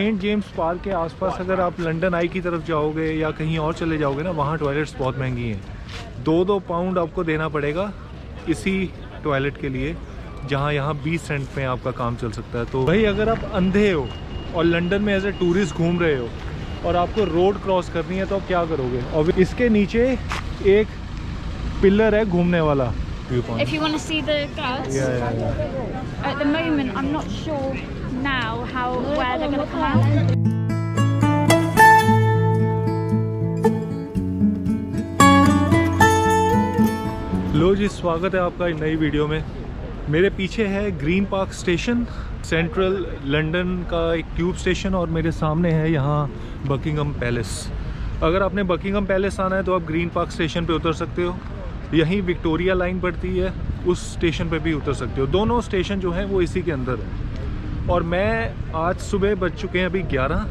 Saint James park के आसपास अगर आप लंदन आई की तरफ जाओगे या कहीं और चले जाओगे ना, वहाँ टॉयलेट्स बहुत महंगी हैं। 2-2 पाउंड आपको देना पड़ेगा इसी टॉयलेट के लिए, जहाँ यहाँ 20 सेंट में आपका काम चल सकता है। तो भाई अगर आप अंधे हो और लंदन में एज ए टूरिस्ट घूम रहे हो और आपको रोड क्रॉस करनी है तो आप क्या करोगे? और इसके नीचे एक पिलर है घूमने वाला view point. If you want to see the guards, at the moment I'm not sure now where they're going to come out. लो जी, स्वागत है आपका नई वीडियो में। मेरे पीछे है green park station, central London का एक ट्यूब स्टेशन, और मेरे सामने है यहाँ बकिंगम पैलेस। अगर आपने बकिंगम पैलेस आना है तो आप ग्रीन पार्क स्टेशन पे उतर सकते हो। यहीं विक्टोरिया लाइन पड़ती है, उस स्टेशन पे भी उतर सकते हो। दोनों स्टेशन जो हैं वो इसी के अंदर है। और मैं आज सुबह बज चुके हैं अभी 11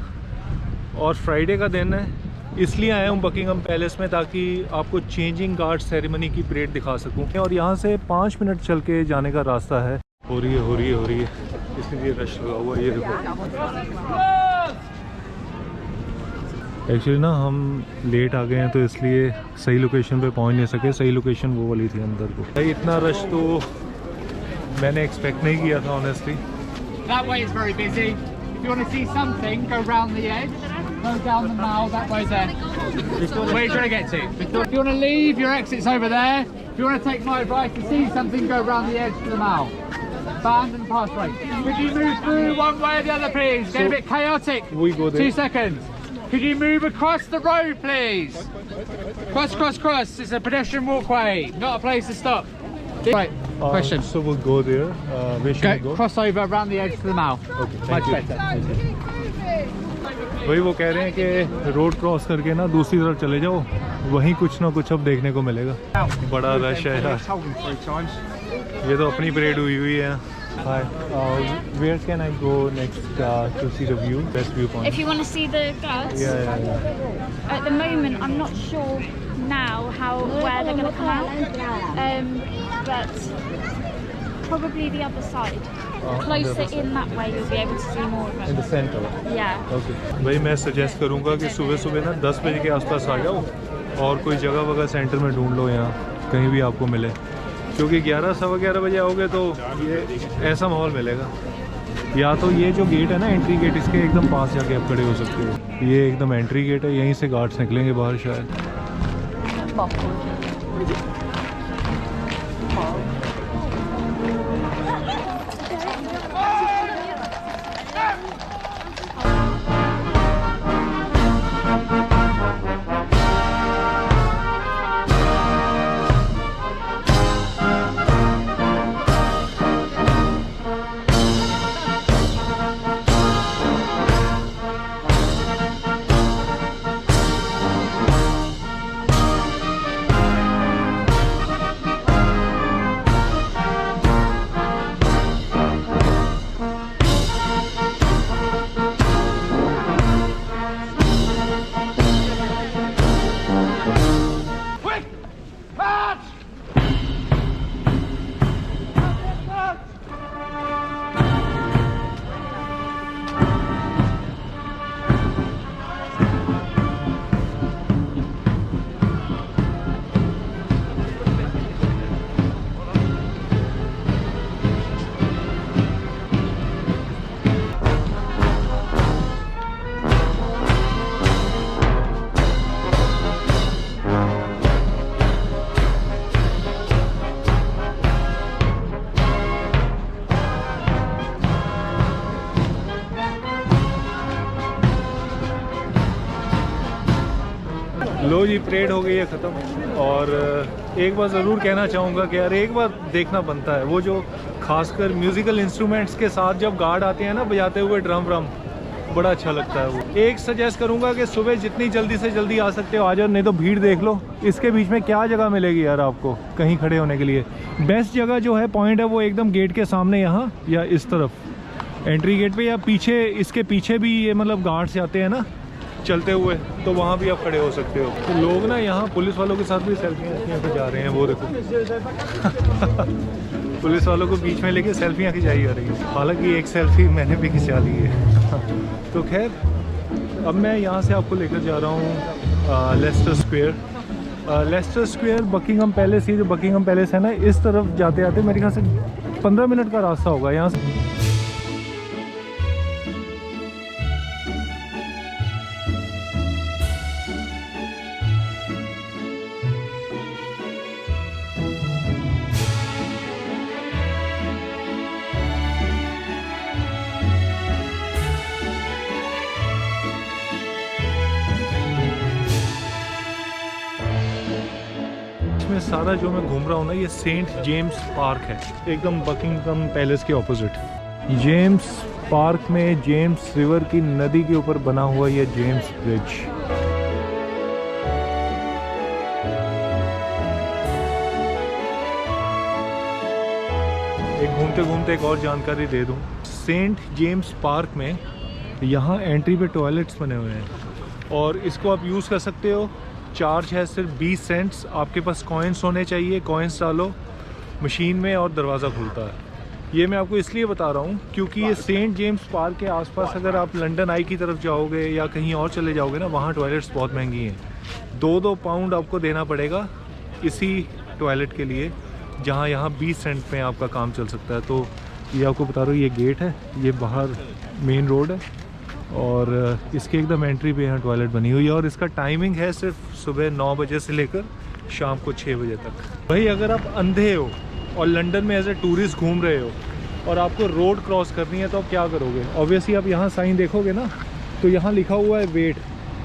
और फ्राइडे का दिन है, इसलिए आया हूँ बकिंगम पैलेस में ताकि आपको चेंजिंग गार्ड सेरेमनी की परेड दिखा सकूँ। और यहाँ से 5 मिनट चल के जाने का रास्ता है। हो रही है इसलिए रश लगा हुआ है। ये देखो, एक्चुअली ना हम लेट आ गए हैं तो इसलिए सही लोकेशन पे पहुंच नहीं सके। सही लोकेशन वो वाली थी अंदर को। भाई इतना रश तो मैंने एक्सपेक्ट नहीं किया था honestly. That way is very busy. If you want to see something, go round the edge, go down the mall, that way there. Where are you trying to get to? If you want to leave, your exit's over there. If you want to take my advice to see something, go round the edge to the mall. Abandoned pathway. Could you move through one way or the other, please? It's getting a bit chaotic. We go there. 2 seconds. Could you move across the road, please? Cross. It's a pedestrian walkway, not a place to stop. Right, question. So we'll go there. Where should we go? Cross over around the edge to the mall. Okay, Much thank you. better. भाई वो कह रहे हैं कि road cross करके ना दूसरी तरफ चले जाओ, वहीं कुछ ना कुछ अब देखने को मिलेगा। बड़ा रश है यार। ये तो अपनी परेड हुई है। Hi. Where can I go next to see the view? Best viewpoint. If you want to see the guards, at the moment I'm not sure now where they're going to come out, but probably the other side. Closer in that way you'll be able to see more of them. In the center. Yeah. Okay. भाई मैं suggest करूँगा कि सुबह ना 10 बजे के आसपास आ जाओ और कोई जगह वगैरह सेंटर में ढूंढ लो, यहाँ कहीं भी आपको मिले, क्योंकि 11-11:15 बजे आओगे तो ये ऐसा माहौल मिलेगा। या तो ये जो गेट है ना, एंट्री गेट, इसके एकदम पास जाके आप खड़े हो सकते हो। ये एकदम एंट्री गेट है, यहीं से गार्ड्स निकलेंगे बाहर शायद। लो जी, परेड हो गई है ख़त्म। और एक बार ज़रूर कहना चाहूँगा कि यार एक बार देखना बनता है वो जो खासकर म्यूज़िकल इंस्ट्रूमेंट्स के साथ जब गार्ड आते हैं ना बजाते हुए ड्रम व्रम, बड़ा अच्छा लगता है वो। एक सजेस्ट करूँगा कि सुबह जितनी जल्दी से जल्दी आ सकते हो आ जाओ, नहीं तो भीड़ देख लो। इसके बीच में क्या जगह मिलेगी यार आपको कहीं खड़े होने के लिए। बेस्ट जगह जो है पॉइंट है वो एकदम गेट के सामने यहाँ या इस तरफ एंट्री गेट पे, या पीछे, इसके पीछे भी ये मतलब गार्ड्स जाते हैं ना, चलते हुए, तो वहाँ भी आप खड़े हो सकते हो। तो लोग ना यहाँ पुलिस वालों के साथ भी सेल्फियाँ खिंचा रहे हैं, वो देखो पुलिस वालों को बीच में लेके सेल्फियाँ खिंचाई जा रही है। हालांकि एक सेल्फी मैंने भी खिंचा ली है। तो खैर अब मैं यहाँ से आपको लेकर जा रहा हूँ Leicester Square. Leicester Square Buckingham palace, ये जो बकिंगम पैलेस है ना, इस तरफ जाते आते मेरे ख्याल से 15 मिनट का रास्ता होगा यहाँ से। में सारा जो मैं घूम रहा हूँ ना, ये सेंट जेम्स पार्क है, एकदम बकिंगम पैलेस के ऑपोजिट। जेम्स पार्क में जेम्स रिवर की नदी के ऊपर बना हुआ ये जेम्स ब्रिज। एक घूमते घूमते एक और जानकारी दे दूँ, सेंट जेम्स पार्क में यहाँ एंट्री पे टॉयलेट्स बने हुए हैं और इसको आप यूज़ कर सकते हो। चार्ज है सिर्फ 20 सेंट्स। आपके पास कॉइन्स होने चाहिए, कॉइन्स डालो मशीन में और दरवाज़ा खुलता है। ये मैं आपको इसलिए बता रहा हूँ क्योंकि ये सेंट जेम्स पार्क के आसपास अगर आप लंदन आई की तरफ जाओगे या कहीं और चले जाओगे ना, वहाँ टॉयलेट्स बहुत महंगी हैं। 2-2 पाउंड आपको देना पड़ेगा इसी टॉयलेट के लिए, जहाँ यहाँ 20 सेंट में आपका काम चल सकता है। तो ये आपको बता रहा हूँ, ये गेट है, ये बाहर मेन रोड है और इसके एकदम एंट्री पे यहाँ टॉयलेट बनी हुई है और इसका टाइमिंग है सिर्फ सुबह 9 बजे से लेकर शाम को 6 बजे तक। भाई अगर आप अंधे हो और लंदन में एज ए टूरिस्ट घूम रहे हो और आपको रोड क्रॉस करनी है तो आप क्या करोगे? ऑब्वियसली आप यहाँ साइन देखोगे ना, तो यहाँ लिखा हुआ है वेट।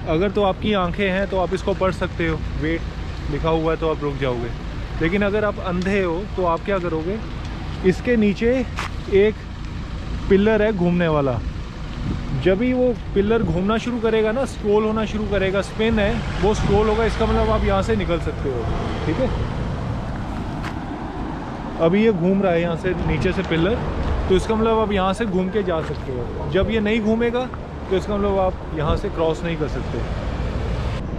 अगर तो आपकी आंखें हैं तो आप इसको पढ़ सकते हो, वेट लिखा हुआ है तो आप रुक जाओगे। लेकिन अगर आप अंधे हो तो आप क्या करोगे? इसके नीचे एक पिलर है घूमने वाला, जब भी वो पिलर घूमना शुरू करेगा ना, स्क्रॉल होना शुरू करेगा, स्पिन है वो स्क्रॉल होगा, इसका मतलब आप यहाँ से निकल सकते हो। ठीक है, अभी ये घूम रहा है यहाँ से नीचे से पिलर, तो इसका मतलब आप यहाँ से घूम के जा सकते हो। जब ये नहीं घूमेगा तो इसका मतलब आप यहाँ से क्रॉस नहीं कर सकते।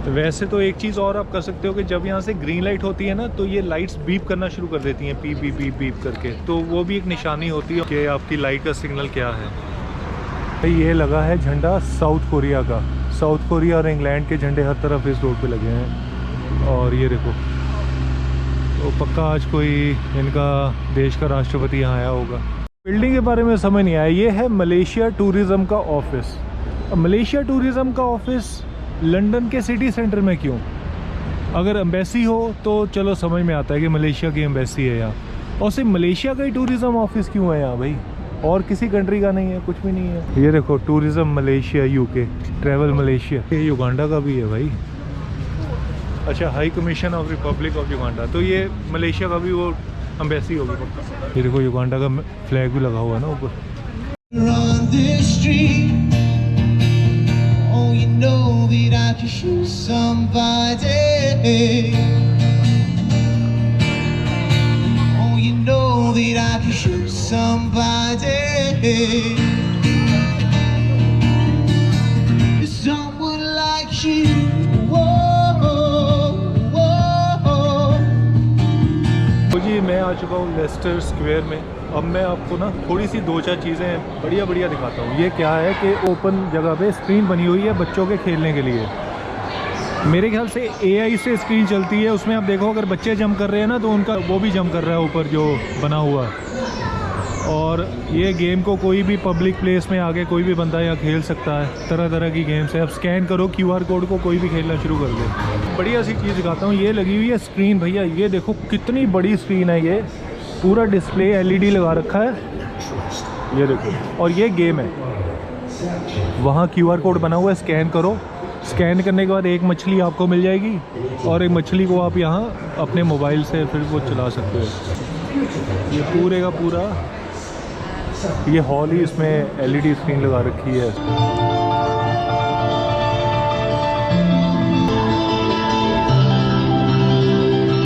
तो वैसे तो एक चीज़ और आप कर सकते हो कि जब यहाँ से ग्रीन लाइट होती है ना, तो ये लाइट्स बीप करना शुरू कर देती हैं, बीप बीप बीप बीप करके, तो वो भी एक निशानी होती है कि आपकी लाइट का सिग्नल क्या है। ये लगा है झंडा साउथ कोरिया का। साउथ कोरिया और इंग्लैंड के झंडे हर तरफ इस रोड पे लगे हैं। और ये देखो, तो पक्का आज कोई इनका देश का राष्ट्रपति यहाँ आया होगा। बिल्डिंग के बारे में समझ नहीं आया। ये है मलेशिया टूरिज़्म का ऑफिस। अब मलेशिया टूरिज़्म का ऑफिस लंदन के सिटी सेंटर में क्यों? अगर एम्बेसी हो तो चलो समझ में आता है कि मलेशिया की एम्बेसी है यहाँ, और सिर्फ मलेशिया का ही टूरिज़्म ऑफिस क्यों है यहाँ भाई? और किसी कंट्री का नहीं है, कुछ भी नहीं है। ये देखो, tourism Malaysia UK, travel Malaysia. ये युगांडा का भी है भाई। अच्छा, high commission of Republic of Uganda, तो ये मलेशिया का भी वो एम्बेसी होगी पक्का। ये देखो, युगांडा का फ्लैग भी लगा हुआ है ना ऊपर। That I can shoot somebody, someone like you. Whoa, whoa. तो जी मैं आ चुका हूँ लेस्टर स्क्वायर में। अब मैं आपको ना थोड़ी सी 2-4 चीज़ें बढ़िया दिखाता हूँ। ये क्या है कि ओपन जगह पे स्क्रीन बनी हुई है बच्चों के खेलने के लिए। मेरे ख्याल से AI से स्क्रीन चलती है, उसमें आप देखो अगर बच्चे जंप कर रहे हैं ना तो उनका वो भी जंप कर रहा है ऊपर जो बना हुआ। और ये गेम को कोई भी पब्लिक प्लेस में आके कोई भी बंदा यहाँ खेल सकता है। तरह तरह की गेम्स है। अब स्कैन करो QR कोड को, कोई भी खेलना शुरू कर दे। बढ़िया सी चीज़ दिखाता हूँ। ये लगी हुई है स्क्रीन भैया, ये देखो कितनी बड़ी स्क्रीन है। ये पूरा डिस्प्ले LED लगा रखा है, ये देखो। और ये गेम है, वहाँ QR कोड बना हुआ है, स्कैन करो। स्कैन करने के बाद एक मछली आपको मिल जाएगी और एक मछली को आप यहाँ अपने मोबाइल से फिर वो चला सकते हो। ये पूरे का पूरा ये हॉल ही इसमें LED स्क्रीन लगा रखी है।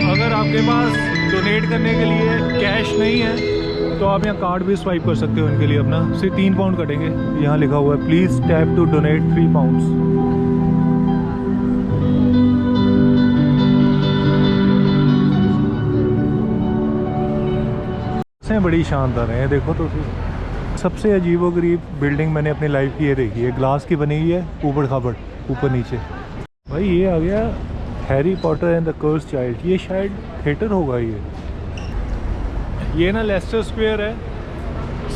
अगर आपके पास डोनेट करने के लिए कैश नहीं है तो आप यहाँ कार्ड भी स्वाइप कर सकते हो इनके लिए अपना। सिर्फ 3 पाउंड कटेंगे। यहाँ लिखा हुआ है please tap to donate 3 pounds. बसें बड़ी शानदार हैं, देखो तो सबसे अजीबोगरीब बिल्डिंग मैंने अपनी लाइफ की ये देखी है, ग्लास की बनी हुई है, ऊबड़ खाबड़ ऊपर नीचे। भाई ये आ गया Harry Potter and the cursed child, ये शायद थिएटर होगा ये ना लेस्टर स्क्वायर है।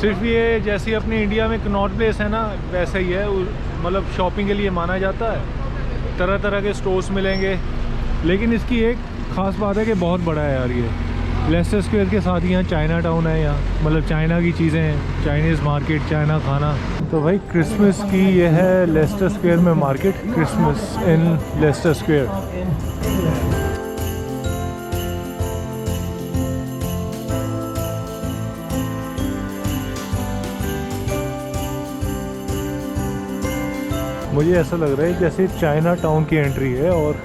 सिर्फ ये जैसे अपने इंडिया में कनॉट प्लेस है ना, वैसा ही है, मतलब शॉपिंग के लिए माना जाता है, तरह तरह के स्टोर्स मिलेंगे। लेकिन इसकी एक ख़ास बात है कि बहुत बड़ा है यार ये लेस्टर स्क्वायर के साथ। यहाँ चाइना टाउन है, यहाँ मतलब चाइना की चीज़ें हैं, चाइनीज़ मार्केट, चाइना खाना। तो भाई क्रिसमस की ये है लेस्टर स्क्वायर में मार्केट, क्रिसमस इन लेस्टर स्क्वायर। मुझे ऐसा लग रहा है जैसे चाइना टाउन की एंट्री है और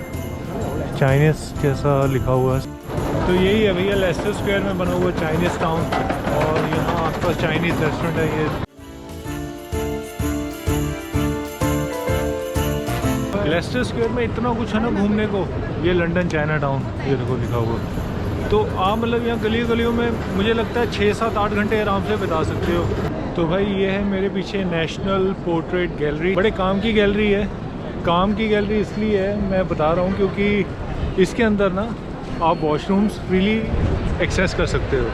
चाइनीज़ जैसा लिखा हुआ है। तो यही है भैया लेस्टर स्क्वायर में बना हुआ चाइनीज़ टाउन, और यहाँ आसपास चाइनीज़ रेस्टोरेंट है ये। लेस्टर स्क्वायर में इतना कुछ है ना घूमने को, ये लंदन चाइना टाउन, ये देखो लिखा हुआ। तो आप मतलब यहाँ गली गलियों में मुझे लगता है 6, 7, 8 घंटे आराम से बिता सकते हो। तो भाई ये है मेरे पीछे नेशनल पोर्ट्रेट गैलरी, बड़े काम की गैलरी है। काम की गैलरी इसलिए है मैं बता रहा हूँ क्योंकि इसके अंदर ना आप वॉशरूम्स फ्रीली एक्सेस कर सकते हो।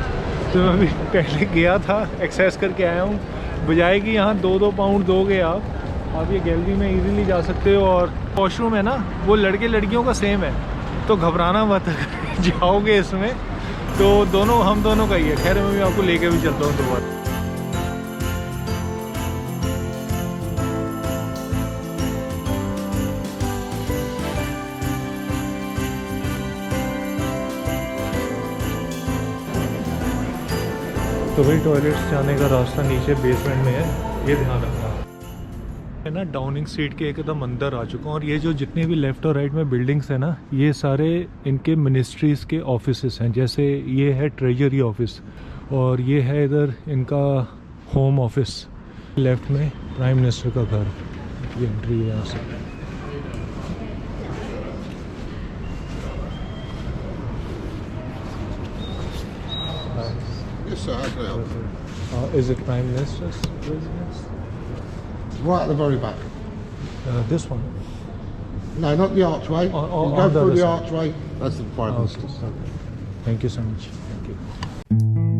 तो मैं अभी पहले गया था, एक्सेस करके आया हूँ, बजाय कि यहाँ 2-2 पाउंड दोगे आप ये गैलरी में इजीली जा सकते हो। और वॉशरूम है ना वो लड़के लड़कियों का सेम है, तो घबराना मत जाओगे इसमें, तो दोनों हम दोनों का ही है। खैर मैं आपको लेके भी चलता हूँ दोबारा। तो भाई टॉयलेट्स जाने का रास्ता नीचे बेसमेंट में है, ये ध्यान रखना है ना। डाउनिंग स्ट्रीट के एकदम अंदर आ चुका हूँ, और ये जो जितने भी लेफ़्ट और राइट में बिल्डिंग्स हैं ना, ये सारे इनके मिनिस्ट्रीज़ के ऑफिसेस हैं। जैसे ये है ट्रेजरी ऑफिस, और ये है इधर इनका होम ऑफिस। लेफ़्ट में प्राइम मिनिस्टर का घर, ये एंट्री है यहाँ से। Yes, sir. How can I help? Is it Prime Minister's residence? Right at the very back. This one? No, not the archway. On you go the through other the side. archway. That's the Prime Minister's. Okay. Thank you so much. Thank you.